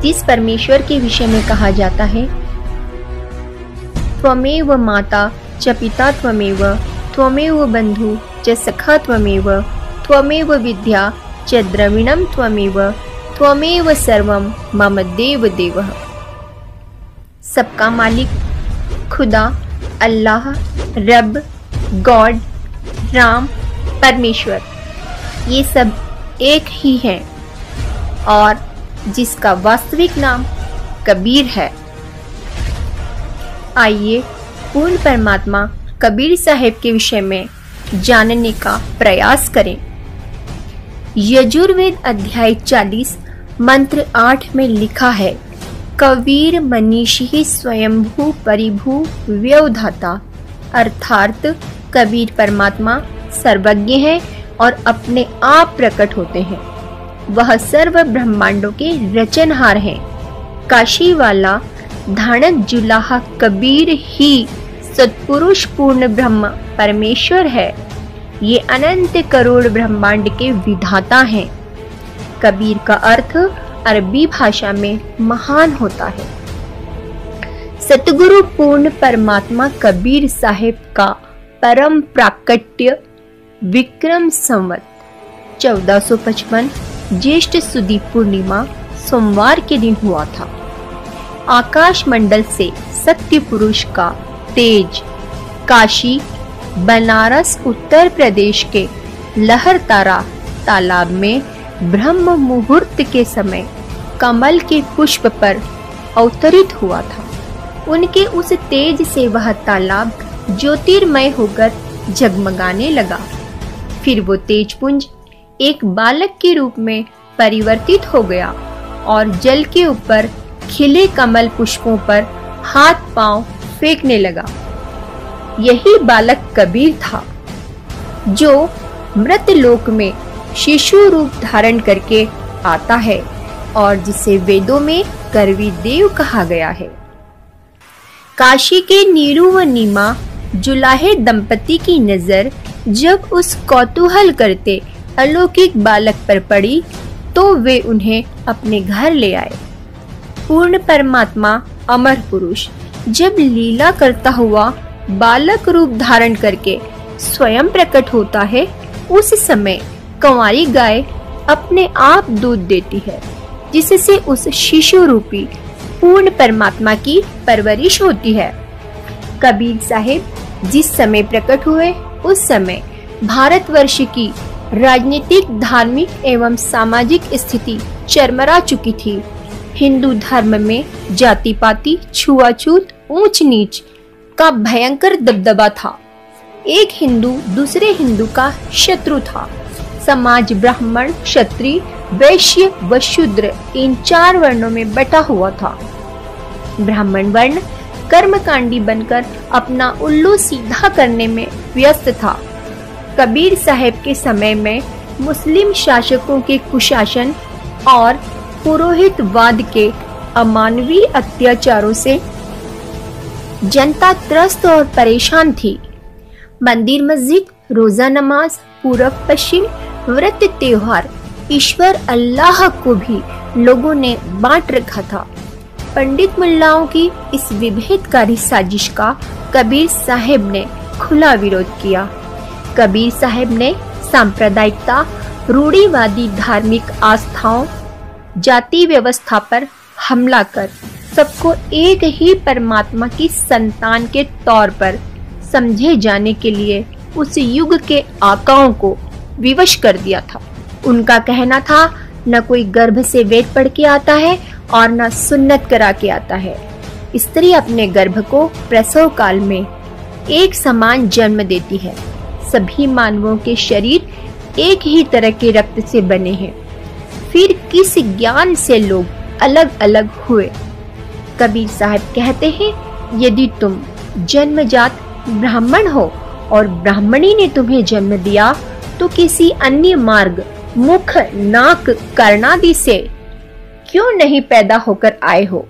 जिस परमेश्वर के विषय में कहा जाता है, त्वमेव माता च पिता त्वमेव, त्वमेव बंधु च सखा त्वमेव, त्वमेव विद्या च द्रविणम त्वमेव, त्वमेव सर्वम मम देव देवः। सबका मालिक, खुदा, अल्लाह, रब, गॉड, राम, परमेश्वर, ये सब एक ही हैं और जिसका वास्तविक नाम कबीर है। आइए पूर्ण परमात्मा कबीर साहिब के विषय में जानने का प्रयास करें। यजुर्वेद अध्याय 40 मंत्र 8 में लिखा है, कबीर मनीषी स्वयंभू परिभू व्यवधाता, अर्थात कबीर परमात्मा सर्वज्ञ है और अपने आप प्रकट होते हैं। वह सर्व ब्रह्मांडों के रचनहार हैं। काशी वाला धानक जुलाहा कबीर ही सत्पुरुष पूर्ण ब्रह्म परमेश्वर है। ये अनंत करोड़ ब्रह्मांड के विधाता हैं। कबीर का अर्थ अरबी भाषा में महान होता है। सतगुरु पूर्ण परमात्मा कबीर साहिब का परम प्राकट्य विक्रम संवत 1455 ज्येष्ठ सुदी पूर्णिमा सोमवार के दिन हुआ था। आकाश मंडल से सत्य पुरुष का तेज काशी, बनारस, उत्तर प्रदेश के लहरतारा तालाब में ब्रह्म मुहूर्त के समय कमल के पुष्प पर अवतरित हुआ था। उनके उस तेज से वह तालाब ज्योतिर्मय होकर जगमगाने लगा। फिर वो तेजपुंज एक बालक के रूप में परिवर्तित हो गया और जल के ऊपर खिले कमल पुष्पों पर हाथ पांव फेंकने लगा। यही बालक कबीर था जो मृत लोक में शिशु रूप धारण करके आता है और जिसे वेदों में करवी देव कहा गया है। काशी के नीरू व नीमा जुलाहे दंपति की नजर जब उस कौतूहल करते अलौकिक बालक पर पड़ी तो वे उन्हें अपने घर ले आए। पूर्ण परमात्मा अमर पुरुष जब लीला करता हुआ बालक रूप धारण करके स्वयं प्रकट होता है, उस समय कंवारी गाय अपने आप दूध देती है, जिससे उस शिशु रूपी पूर्ण परमात्मा की परवरिश होती है। कबीर साहिब जिस समय प्रकट हुए, उस समय भारतवर्ष की राजनीतिक, धार्मिक एवं सामाजिक स्थिति चरमरा चुकी थी। हिंदू धर्म में जाति पाति, छुआछूत, ऊंच नीच का भयंकर दबदबा था। एक हिंदू दूसरे हिंदू का शत्रु था। समाज ब्राह्मण, क्षत्रिय, वैश्य व शूद्र इन 4 वर्णों में बटा हुआ था। ब्राह्मण वर्ण कर्मकांडी बनकर अपना उल्लू सीधा करने में व्यस्त था। कबीर साहिब के समय में मुस्लिम शासकों के कुशासन और पुरोहितवाद के अमानवीय अत्याचारों से जनता त्रस्त और परेशान थी। मंदिर मस्जिद, रोजा नमाज, पूरब पश्चिम, व्रत त्योहार, ईश्वर अल्लाह को भी लोगों ने बांट रखा था। पंडित मुल्लाओं की इस विभेदकारी साजिश का कबीर साहिब ने खुला विरोध किया। कबीर साहिब ने सांप्रदायिकता, रूढ़िवादी धार्मिक आस्थाओं, जाति व्यवस्था पर हमला कर सबको एक ही परमात्मा की संतान के तौर पर समझे जाने के लिए उस युग के आकाओं को विवश कर दिया था। उनका कहना था, न कोई गर्भ से वेद पढ़ के आता है और न सुन्नत करा के आता है। स्त्री अपने गर्भ को प्रसव काल में एक समान जन्म देती है। सभी मानवों के शरीर एक ही तरह के रक्त से बने हैं। फिर किस ज्ञान से लोग अलग अलग हुए? कबीर साहब कहते हैं, यदि तुम जन्मजात ब्राह्मण हो और ब्राह्मणी ने तुम्हें जन्म दिया तो किसी अन्य मार्ग, मुख, नाक, कर्णादि से क्यों नहीं पैदा होकर आए हो?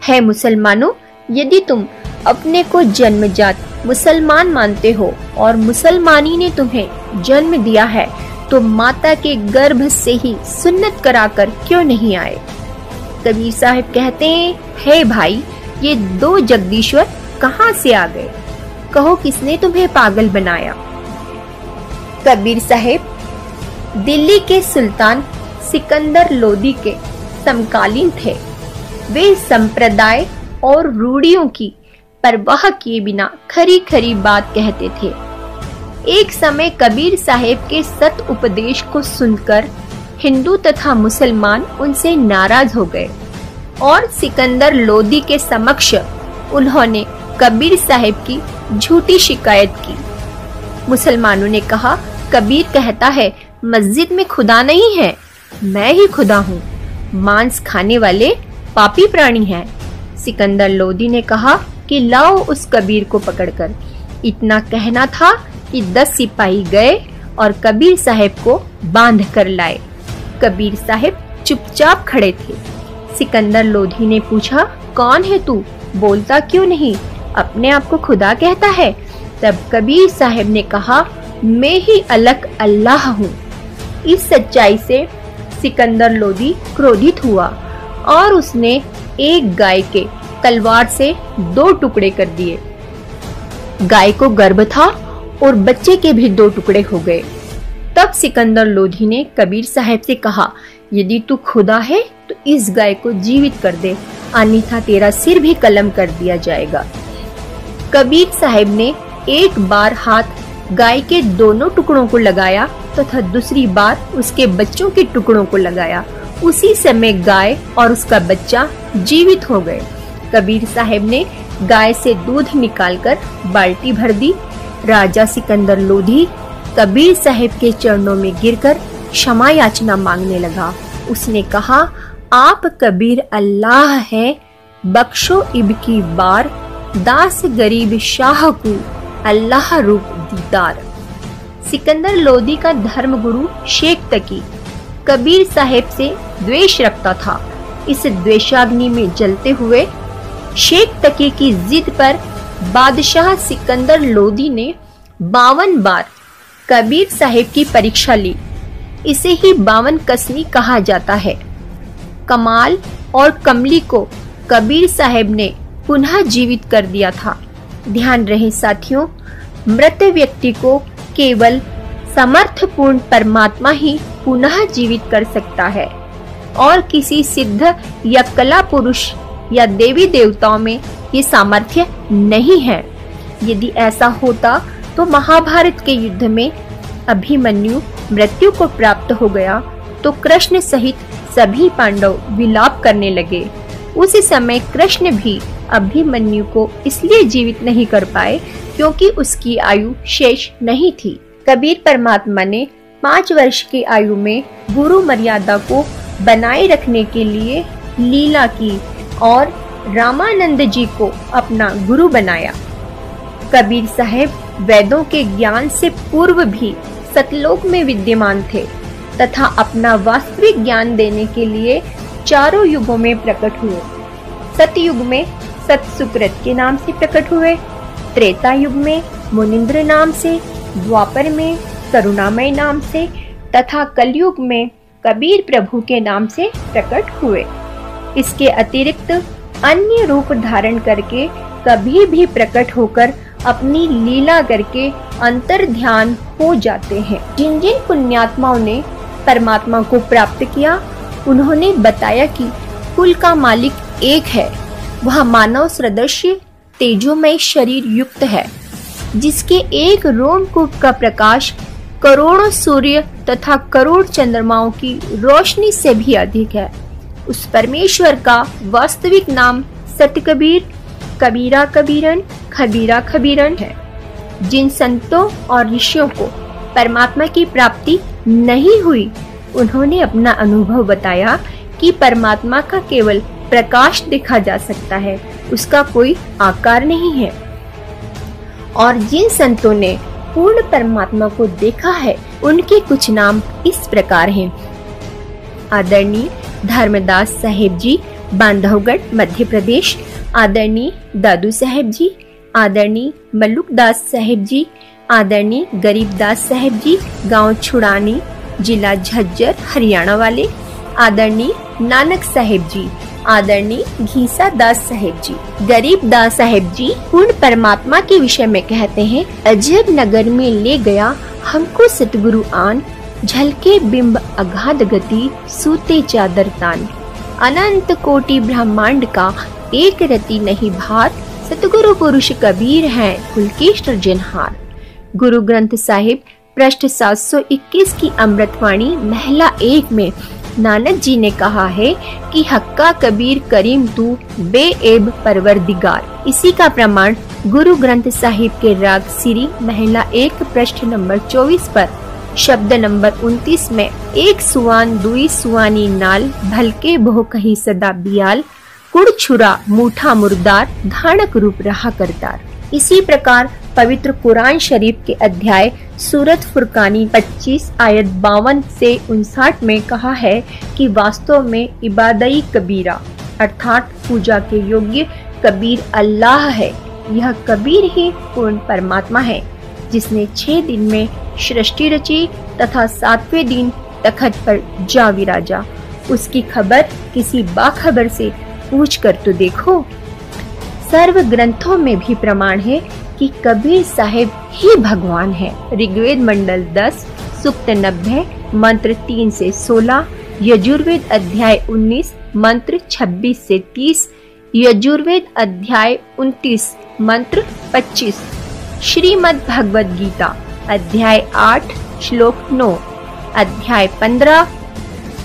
है मुसलमानों, यदि तुम अपने को जन्मजात मुसलमान मानते हो और मुसलमानी ने तुम्हें जन्म दिया है तो माता के गर्भ से ही सुन्नत कराकर क्यों नहीं आए? कबीर साहब कहते हैं, हे भाई, ये दो जगदीश्वर कहाँ से आ गए? कहो किसने तुम्हें पागल बनाया? कबीर साहब दिल्ली के सुल्तान सिकंदर लोदी के समकालीन थे। वे संप्रदाय और रूढ़ियों की परवाह किए बिना खरी खरी बात कहते थे। एक समय कबीर साहब के सत उपदेश को सुनकर हिंदू तथा मुसलमान उनसे नाराज हो गए और सिकंदर लोदी के समक्ष उन्होंने कबीर साहब की झूठी शिकायत की। मुसलमानों ने कहा, कबीर कहता है मस्जिद में खुदा नहीं है, मैं ही खुदा हूँ। मांस खाने वाले पापी प्राणी हैं। सिकंदर लोदी ने कहा कि लाओ उस कबीर को पकड़कर। इतना कहना था कि 10 सिपाही गए और कबीर साहब को बांध कर लाए। कबीर साहब चुपचाप खड़े थे। सिकंदर लोधी ने पूछा, कौन है तू? बोलता क्यों नहीं? अपने आप को खुदा कहता है? तब कबीर साहब ने कहा, मैं ही अलग अल्लाह हूँ। इस सच्चाई से सिकंदर लोदी क्रोधित हुआ और उसने एक गाय के तलवार से 2 टुकड़े कर दिए। गाय को गर्भ था और बच्चे के भी 2 टुकड़े हो गए। तब सिकंदर लोधी ने कबीर साहब से कहा, यदि तू खुदा है तो इस गाय को जीवित कर दे, अन्यथा तेरा सिर भी कलम कर दिया जाएगा। कबीर साहब ने एक बार हाथ गाय के दोनों टुकड़ों को लगाया तथा दूसरी बार उसके बच्चों के टुकड़ों को लगाया। उसी समय गाय और उसका बच्चा जीवित हो गए। कबीर साहब ने गाय से दूध निकालकर बाल्टी भर दी। राजा सिकंदर लोधी कबीर साहब के चरणों में गिरकर क्षमा याचना मांगने लगा। उसने कहा, आप कबीर अल्लाह हैं, बख्शो इब की बार, दास गरीब शाह को अल्लाह रूप दीदार। सिकंदर लोधी का धर्मगुरु शेख तकी कबीर साहब से द्वेष रखता था। इस द्वेषाग्नि में जलते हुए शेख तकी की जिद पर बादशाह सिकंदर लोधी ने 52 बार कबीर साहब की परीक्षा ली। इसे ही 52 कसनी कहा जाता है। कमाल और कमली को कबीर साहब ने पुनः जीवित कर दिया था। ध्यान रहे साथियों, मृत व्यक्ति को केवल समर्थपूर्ण परमात्मा ही पुनः जीवित कर सकता है और किसी सिद्ध या कला पुरुष या देवी देवताओं में ये सामर्थ्य नहीं है। यदि ऐसा होता तो महाभारत के युद्ध में अभिमन्यु मृत्यु को प्राप्त हो गया तो कृष्ण सहित सभी पांडव विलाप करने लगे। उस समय कृष्ण भी अभिमन्यु को इसलिए जीवित नहीं कर पाए क्योंकि उसकी आयु शेष नहीं थी। कबीर परमात्मा ने 5 वर्ष की आयु में गुरु मर्यादा को बनाए रखने के लिए लीला की और रामानंद जी को अपना गुरु बनाया। कबीर साहब वेदों के ज्ञान से पूर्व भी सतलोक में विद्यमान थे तथा अपना वास्तविक ज्ञान देने के लिए चारों युगों में प्रकट हुए। सतयुग में सत सुकृत के नाम से प्रकट हुए, त्रेता युग में मुनिंद्र नाम से, द्वापर में करुणामय नाम से तथा कलयुग में कबीर प्रभु के नाम से प्रकट हुए। इसके अतिरिक्त अन्य रूप धारण करके कभी भी प्रकट होकर अपनी लीला करके अंतर ध्यान हो जाते हैं। जिन जिन पुण्यात्माओं ने परमात्मा को प्राप्त किया, उन्होंने बताया कि कुल का मालिक एक है। वह मानव सदृश्य तेजोमय शरीर युक्त है, जिसके एक रोमकूप का प्रकाश करोड़ों सूर्य तथा करोड़ चंद्रमाओं की रोशनी से भी अधिक है। उस परमेश्वर का वास्तविक नाम सतकबीर, कबीरा कबीरन, खबीरा खबीरन है। जिन संतों और ऋषियों को परमात्मा की प्राप्ति नहीं हुई, उन्होंने अपना अनुभव बताया कि परमात्मा का केवल प्रकाश देखा जा सकता है, उसका कोई आकार नहीं है। और जिन संतों ने पूर्ण परमात्मा को देखा है, उनके कुछ नाम इस प्रकार हैं। आदरणीय धर्मदास साहेब जी, बांधवगढ़, मध्य प्रदेश। आदरणीय दादू साहेब जी, आदरणीय मल्लुकदास साहेब जी, आदरणीय गरीबदास साहेब जी, गांव छुड़ानी, जिला झज्जर, हरियाणा वाले। आदरणीय नानक साहेब जी, आदरणीय घीसा दास साहेब जी। गरीब दास साहेब जी पूर्ण परमात्मा के विषय में कहते हैं, अजब नगर में ले गया हमको सतगुरु आन, झलके बिंब अगाध गति सूते चादर तान। अनंत कोटि ब्रह्मांड का एक रति नहीं भार, सतगुरु पुरुष कबीर हैं कुल के सृजनहार। गुरु ग्रंथ साहिब पृष्ठ 721 की अमृतवाणी महिला 1 में नानक जी ने कहा है कि हक्का कबीर करीम तू बेएब परवरदिगार। इसी का प्रमाण गुरु ग्रंथ साहिब के राग सिरी महिला 1 पृष्ठ नंबर 24 पर शब्द नंबर 29 में एक सुवान दुई सुवानी नाल, भलके बहु कही सदा बियाल, कुड़ छुरा मूठा मुर्दार, धानक रूप रहा करतार। इसी प्रकार पवित्र कुरान शरीफ के अध्याय सूरत फुरकानी 25 आयत 52 से 59 में कहा है कि वास्तव में इबादई कबीरा अर्थात पूजा के योग्य कबीर अल्लाह है। यह कबीर ही पूर्ण परमात्मा है जिसने 6 दिन में सृष्टि रची तथा 7वें दिन तखत पर जा विराजा। उसकी खबर किसी बाखबर से पूछ कर तो देखो। सर्व ग्रंथों में भी प्रमाण है कि कबीर साहिब ही भगवान है। ऋग्वेद मंडल 10 सूक्त 90 मंत्र 3 से 16, यजुर्वेद अध्याय 19 मंत्र 26 से 30, यजुर्वेद अध्याय 29 मंत्र 25, श्रीमद् भगवद गीता अध्याय 8 श्लोक 9, अध्याय 15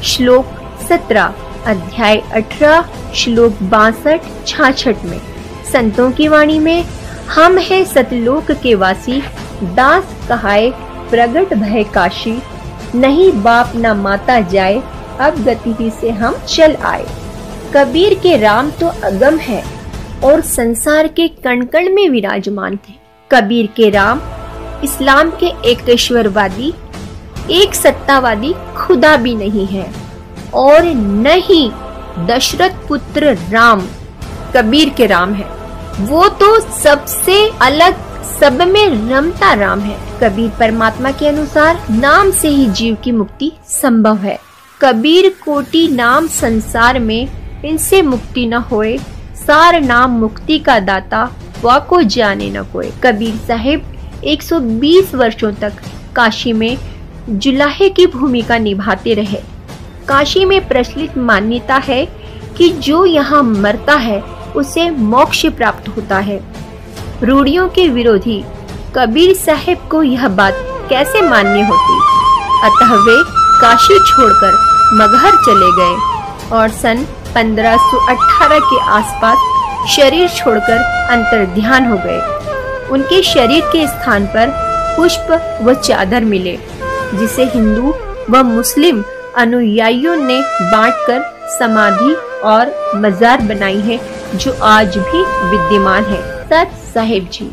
श्लोक 17, अध्याय 18 श्लोक 62-66 में संतों की वाणी में हम है सतलोक के वासी, दास कहाए प्रगट भय काशी, नहीं बाप न माता जाए, अब गति ही से हम चल आए। कबीर के राम तो अगम है और संसार के कण कण में विराजमान थे। कबीर के राम इस्लाम के एकेश्वरवादी एक सत्तावादी खुदा भी नहीं है और न ही दशरथ पुत्र राम कबीर के राम है। वो तो सबसे अलग सब में रमता राम है। कबीर परमात्मा के अनुसार नाम से ही जीव की मुक्ति संभव है। कबीर कोटि नाम संसार में, इनसे मुक्ति न होए, सार नाम मुक्ति का दाता, वाको जाने न कोई। कबीर साहिब 120 वर्षों तक काशी में जुलाहे की भूमिका निभाते रहे। काशी में प्रचलित मान्यता है कि जो यहाँ मरता है उसे मोक्ष प्राप्त होता है। रूढ़ियों के विरोधी कबीर साहिब को यह बात कैसे मान्य होती, अतः वे काशी छोड़कर मगहर चले गए और सन 1518 के आसपास शरीर छोड़कर अंतर्ध्यान हो गए। उनके शरीर के स्थान पर पुष्प व चादर मिले, जिसे हिंदू व मुस्लिम अनुयायियों ने बांटकर समाधि और मजार बनाई है, जो आज भी विद्यमान है। सत साहिब जी।